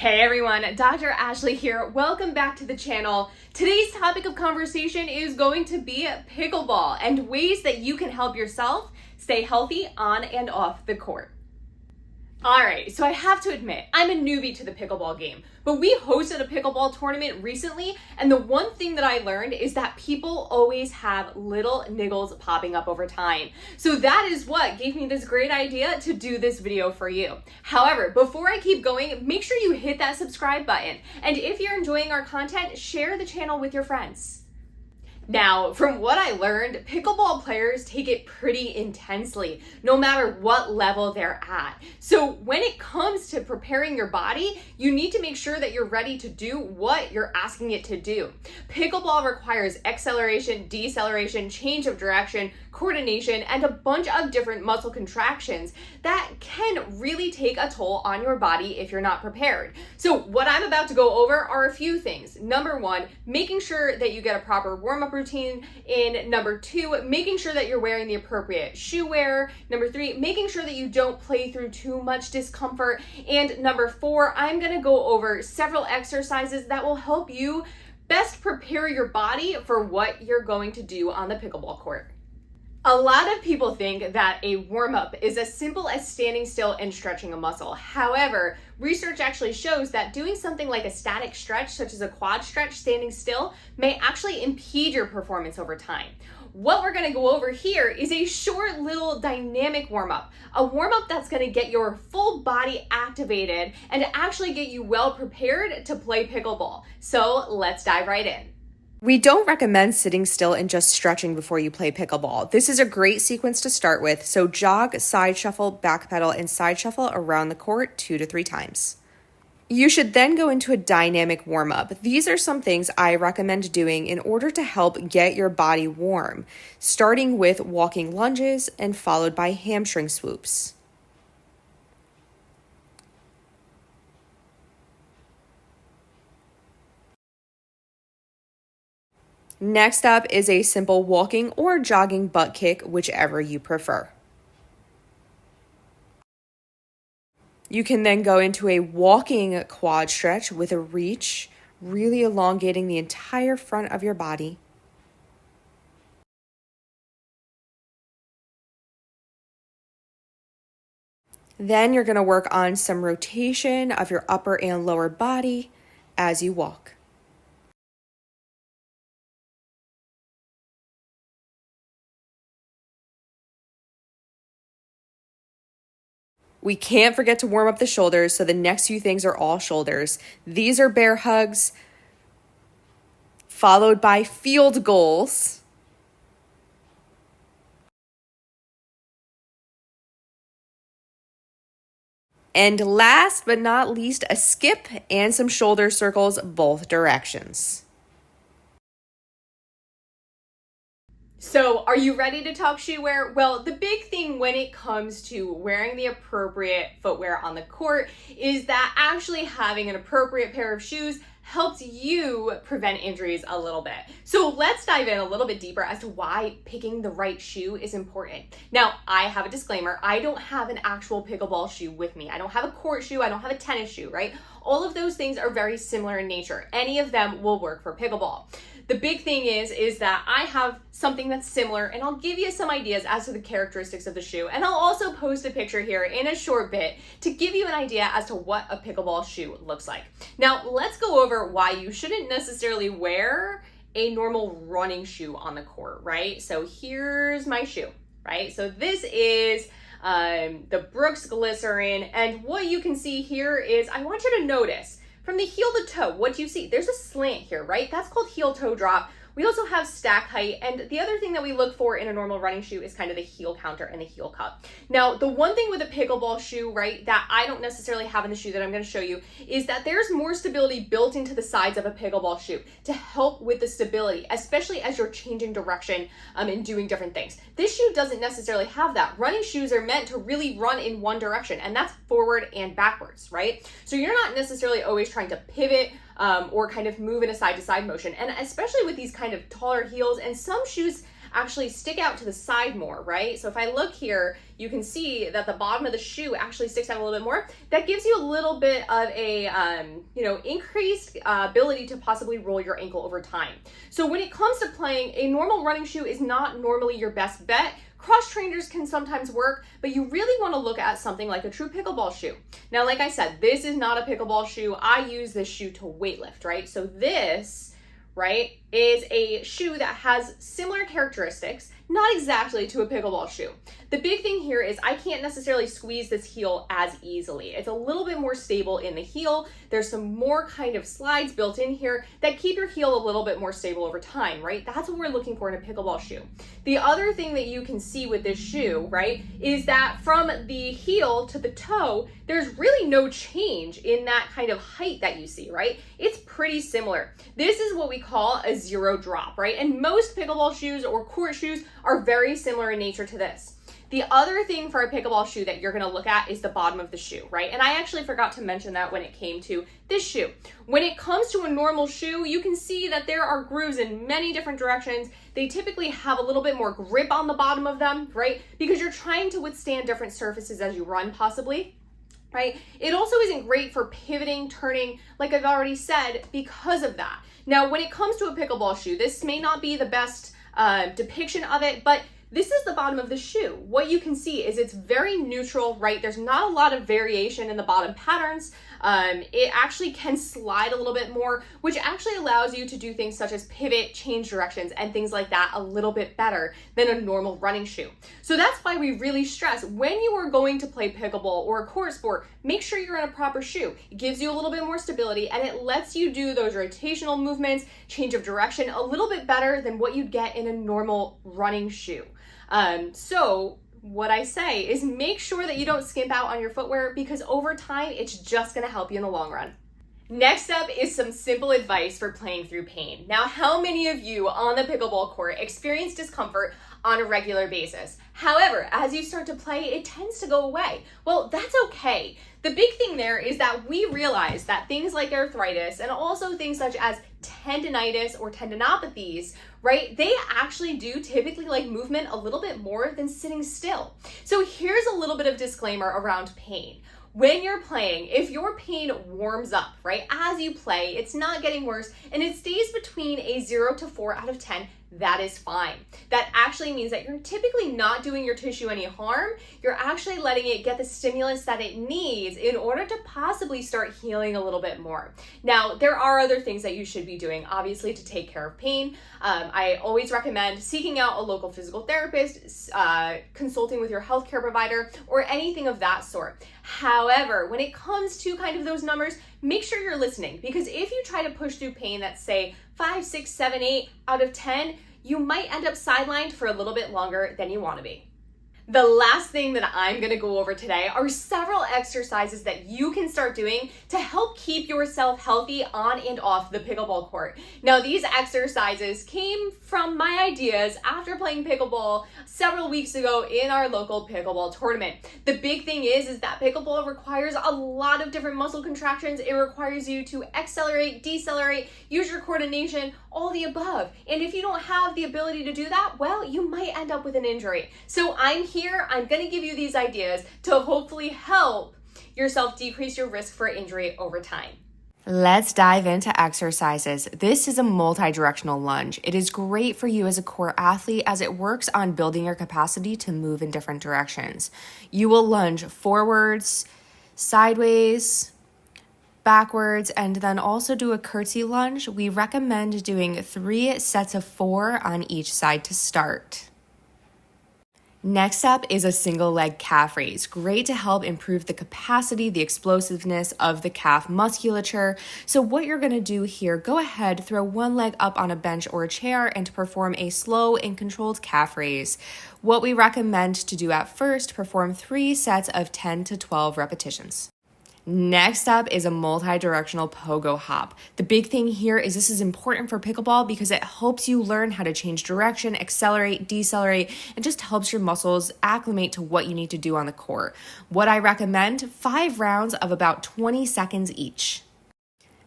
Hey everyone, Dr. Ashley here. Welcome back to the channel. Today's topic of conversation is going to be pickleball and ways that you can help yourself stay healthy on and off the court. Alright, so I have to admit, I'm a newbie to the pickleball game, but we hosted a pickleball tournament recently, and the one thing that I learned is that people always have little niggles popping up over time. So that is what gave me this great idea to do this video for you. However, before I keep going, make sure you hit that subscribe button, and if you're enjoying our content, share the channel with your friends. Now, from what I learned, pickleball players take it pretty intensely, no matter what level they're at. So when it comes to preparing your body, you need to make sure that you're ready to do what you're asking it to do. Pickleball requires acceleration, deceleration, change of direction, coordination, and a bunch of different muscle contractions that can really take a toll on your body if you're not prepared. So what I'm about to go over are a few things. Number one, making sure that you get a proper warm-up routine. In number two, making sure that you're wearing the appropriate shoe wear. Number three, making sure that you don't play through too much discomfort. And number four, I'm gonna go over several exercises that will help you best prepare your body for what you're going to do on the pickleball court. A lot of people think that a warm-up is as simple as standing still and stretching a muscle. However, research actually shows that doing something like a static stretch, such as a quad stretch standing still, may actually impede your performance over time. What we're going to go over here is a short little dynamic warm-up, a warm-up that's going to get your full body activated and actually get you well prepared to play pickleball. So let's dive right in. We don't recommend sitting still and just stretching before you play pickleball. This is a great sequence to start with, so jog, side shuffle, back pedal, and side shuffle around the court 2 to 3 times. You should then go into a dynamic warm-up. These are some things I recommend doing in order to help get your body warm, starting with walking lunges and followed by hamstring swoops. Next up is a simple walking or jogging butt kick, whichever you prefer. You can then go into a walking quad stretch with a reach, really elongating the entire front of your body. Then you're going to work on some rotation of your upper and lower body as you walk. We can't forget to warm up the shoulders, so the next few things are all shoulders. These are bear hugs, followed by field goals. And last but not least, a skip and some shoulder circles both directions. So are you ready to talk shoe wear? Well, the big thing when it comes to wearing the appropriate footwear on the court is that actually having an appropriate pair of shoes helps you prevent injuries a little bit. So let's dive in a little bit deeper as to why picking the right shoe is important. Now, I have a disclaimer. I don't have an actual pickleball shoe with me. I don't have a court shoe. I don't have a tennis shoe, right? All of those things are very similar in nature. Any of them will work for pickleball. The big thing is that I have something that's similar, and I'll give you some ideas as to the characteristics of the shoe. And I'll also post a picture here in a short bit to give you an idea as to what a pickleball shoe looks like. Now, let's go over why you shouldn't necessarily wear a normal running shoe on the court, right? So here's my shoe, right? So this is the Brooks Glycerin, and what you can see here is, I want you to notice, from the heel to toe, what do you see? There's a slant here, right? That's called heel toe drop. We also have stack height, and the other thing that we look for in a normal running shoe is kind of the heel counter and the heel cup. Now, the one thing with a pickleball shoe, right, that I don't necessarily have in the shoe that I'm going to show you is that there's more stability built into the sides of a pickleball shoe to help with the stability, especially as you're changing direction and doing different things. This shoe doesn't necessarily have that. Running shoes are meant to really run in one direction, and that's forward and backwards, right? So you're not necessarily always trying to pivot or kind of move in a side-to-side motion. And especially with these kind of taller heels, and some shoes actually stick out to the side more, right? So if I look here, you can see that the bottom of the shoe actually sticks out a little bit more. That gives you a little bit of a, increased ability to possibly roll your ankle over time. So when it comes to playing, a normal running shoe is not normally your best bet. Cross trainers can sometimes work, but you really want to look at something like a true pickleball shoe. Now, like I said, this is not a pickleball shoe. I use this shoe to weightlift, right? So this, right, is a shoe that has similar characteristics, not exactly to a pickleball shoe. The big thing here is I can't necessarily squeeze this heel as easily. It's a little bit more stable in the heel. There's some more kind of slides built in here that keep your heel a little bit more stable over time, right? That's what we're looking for in a pickleball shoe. The other thing that you can see with this shoe, right, is that from the heel to the toe, there's really no change in that kind of height that you see, right? It's pretty similar. This is what we call a zero drop, right? And most pickleball shoes or court shoes are very similar in nature to this. The other thing for a pickleball shoe that you're going to look at is the bottom of the shoe, right? And I actually forgot to mention that when it came to this shoe. When it comes to a normal shoe, you can see that there are grooves in many different directions. They typically have a little bit more grip on the bottom of them, right? Because you're trying to withstand different surfaces as you run, possibly. Right? It also isn't great for pivoting, turning, like I've already said, because of that. Now, when it comes to a pickleball shoe, this may not be the best depiction of it, but this is the bottom of the shoe. What you can see is it's very neutral, right? There's not a lot of variation in the bottom patterns. It actually can slide a little bit more, which actually allows you to do things such as pivot, change directions, and things like that a little bit better than a normal running shoe. So that's why we really stress when you are going to play pickleball or a court sport, make sure you're in a proper shoe. It gives you a little bit more stability and it lets you do those rotational movements, change of direction a little bit better than what you'd get in a normal running shoe. So what I say is make sure that you don't skimp out on your footwear because over time, it's just going to help you in the long run. Next up is some simple advice for playing through pain. Now, how many of you on the pickleball court experience discomfort on a regular basis? However, as you start to play, it tends to go away. Well, that's okay. The big thing there is that we realize that things like arthritis and also things such as tendinitis or tendinopathies, right, they actually do typically like movement a little bit more than sitting still. So here's a little bit of disclaimer around pain. When you're playing, if your pain warms up, right, as you play, it's not getting worse and it stays between a 0 to 4 out of 10, that is fine. That actually means that you're typically not doing your tissue any harm. You're actually letting it get the stimulus that it needs in order to possibly start healing a little bit more. Now, there are other things that you should be doing, obviously, to take care of pain. I always recommend seeking out a local physical therapist, consulting with your healthcare provider, or anything of that sort. However, when it comes to kind of those numbers, make sure you're listening because if you try to push through pain that's say 5, 6, 7, 8 out of 10, you might end up sidelined for a little bit longer than you want to be. The last thing that I'm going to go over today are several exercises that you can start doing to help keep yourself healthy on and off the pickleball court. Now, these exercises came from my ideas after playing pickleball several weeks ago in our local pickleball tournament. The big thing is that pickleball requires a lot of different muscle contractions. It requires you to accelerate, decelerate, use your coordination, all the above. And if you don't have the ability to do that, well, you might end up with an injury. So I'm going to give you these ideas to hopefully help yourself decrease your risk for injury over time. Let's dive into exercises. This is a multi-directional lunge. It is great for you as a core athlete as it works on building your capacity to move in different directions. You will lunge forwards, sideways, backwards, and then also do a curtsy lunge. We recommend doing 3 sets of 4 on each side to start. Next up is a single leg calf raise. Great to help improve the capacity, the explosiveness of the calf musculature. So what you're going to do here, go ahead, throw one leg up on a bench or a chair and perform a slow and controlled calf raise. What we recommend to do at first, perform 3 sets of 10 to 12 repetitions. Next up is a multi-directional pogo hop. The big thing here is this is important for pickleball because it helps you learn how to change direction, accelerate, decelerate, and just helps your muscles acclimate to what you need to do on the court. What I recommend, 5 rounds of about 20 seconds each.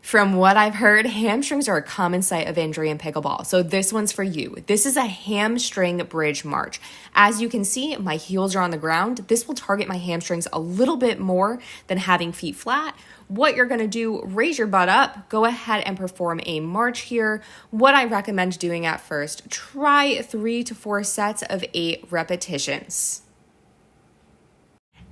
From what I've heard, hamstrings are a common site of injury in pickleball, so this one's for you. This is a hamstring bridge march. As you can see, my heels are on the ground. This will target my hamstrings a little bit more than having feet flat. What you're gonna do, raise your butt up, go ahead and perform a march here. What I recommend doing at first, try 3 to 4 sets of 8 repetitions.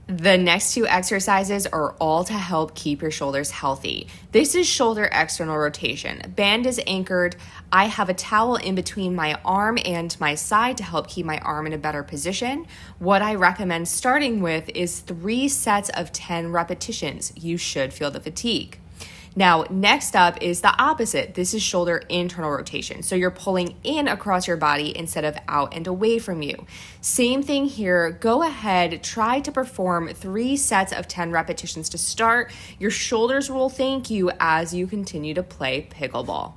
The next 2 exercises are all to help keep your shoulders healthy. This is shoulder external rotation. Band is anchored. I have a towel in between my arm and my side to help keep my arm in a better position. What I recommend starting with is 3 sets of 10 repetitions. You should feel the fatigue. Now, next up is the opposite. This is shoulder internal rotation. So you're pulling in across your body instead of out and away from you. Same thing here. Go ahead, try to perform 3 sets of 10 repetitions to start. Your shoulders will thank you as you continue to play pickleball.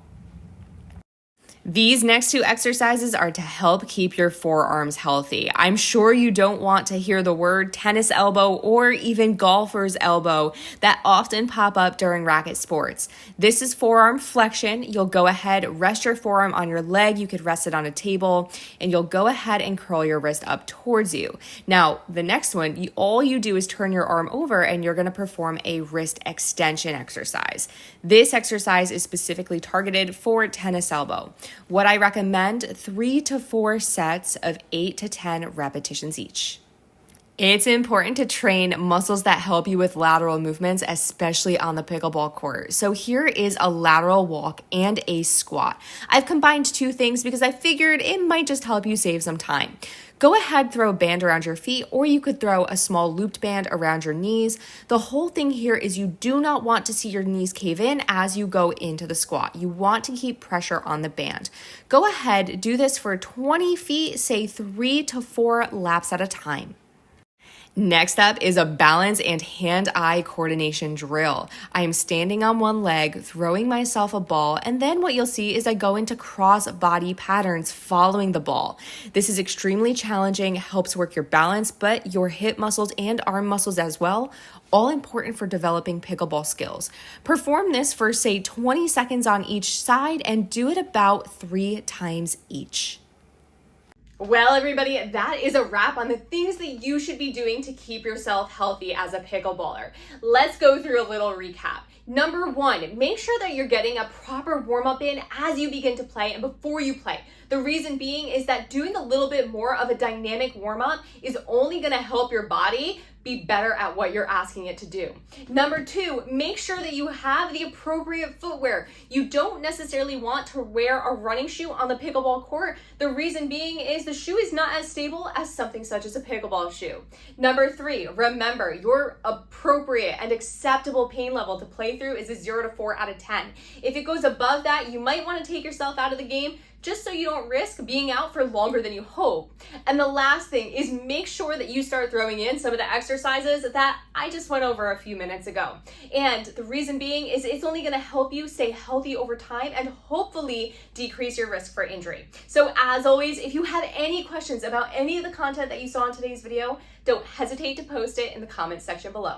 These next 2 exercises are to help keep your forearms healthy. I'm sure you don't want to hear the word tennis elbow or even golfer's elbow that often pop up during racket sports. This is forearm flexion. You'll go ahead, rest your forearm on your leg. You could rest it on a table, and you'll go ahead and curl your wrist up towards you. Now, the next one, all you do is turn your arm over and you're gonna perform a wrist extension exercise. This exercise is specifically targeted for tennis elbow. What I recommend, 3 to 4 sets of 8 to 10 repetitions each. It's important to train muscles that help you with lateral movements, especially on the pickleball court. So here is a lateral walk and a squat. I've combined 2 things because I figured it might just help you save some time. Go ahead, throw a band around your feet, or you could throw a small looped band around your knees. The whole thing here is you do not want to see your knees cave in as you go into the squat. You want to keep pressure on the band. Go ahead, do this for 20 feet, say 3 to 4 laps at a time. Next up is a balance and hand-eye coordination drill. I am standing on one leg, throwing myself a ball, and then what you'll see is I go into cross-body patterns following the ball. This is extremely challenging, helps work your balance, but your hip muscles and arm muscles as well, all important for developing pickleball skills. Perform this for, say, 20 seconds on each side and do it about 3 times each. Well, everybody, that is a wrap on the things that you should be doing to keep yourself healthy as a pickleballer. Let's go through a little recap. Number 1, make sure that you're getting a proper warm-up in as you begin to play and before you play. The reason being is that doing a little bit more of a dynamic warm-up is only going to help your body be better at what you're asking it to do. Number 2, make sure that you have the appropriate footwear. You don't necessarily want to wear a running shoe on the pickleball court. The reason being is the shoe is not as stable as something such as a pickleball shoe. Number 3, remember your appropriate and acceptable pain level to play through is a 0 to 4 out of 10. If it goes above that, you might want to take yourself out of the game just so you don't risk being out for longer than you hope. And the last thing is make sure that you start throwing in some of the exercises that I just went over a few minutes ago. And the reason being is it's only gonna help you stay healthy over time and hopefully decrease your risk for injury. So as always, if you have any questions about any of the content that you saw in today's video, don't hesitate to post it in the comments section below.